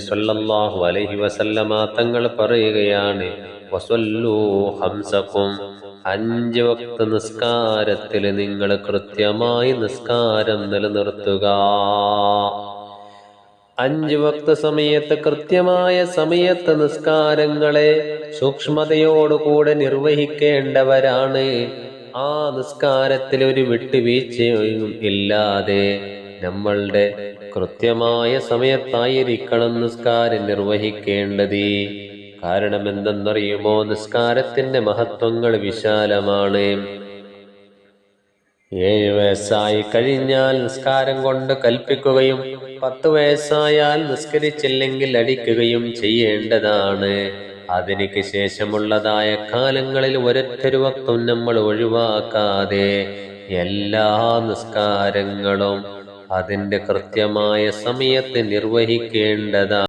സ്വല്ലല്ലാഹു അലൈഹി വസല്ലമ തങ്ങൾ പറയുകയാണ്, വസല്ലൂ ഹംസക്കും, 5 വക്ത് നിസ്കാരത്തിൽ നിങ്ങൾ കൃത്യമായി നിസ്കാരം നിലനിർത്തുക. 5 വക്ത് സമയത്ത്, കൃത്യമായ സമയത്ത് നിസ്കാരങ്ങളെ സൂക്ഷ്മതയോടുകൂടെ നിർവഹിക്കേണ്ടവരാണ്. ആ നിസ്കാരത്തിൽ ഒരു വിട്ടുവീഴ്ചയും ഇല്ലാതെ നമ്മളുടെ കൃത്യമായ സമയത്തായിരിക്കണം നിസ്കാരം നിർവഹിക്കേണ്ടത്. കാരണം എന്തെന്നറിയുമോ? നിസ്കാരത്തിന്റെ മഹത്വങ്ങൾ വിശാലമാണ്. 7 വയസ്സായി കഴിഞ്ഞാൽ നിസ്കാരം കൊണ്ട് കൽപ്പിക്കുകയും 10 വയസ്സായാൽ നിസ്കരിച്ചില്ലെങ്കിൽ അടിക്കുകയും ചെയ്യേണ്ടതാണ്. അതിനു ശേഷമുള്ളതായ കാലങ്ങളിൽ ഒരൊറ്റൊരു വക്തും നമ്മൾ ഒഴിവാക്കാതെ എല്ലാ നിസ്കാരങ്ങളും അതിന്റെ കൃത്യമായ സമയത്ത് നിർവഹിക്കേണ്ടതാണ്.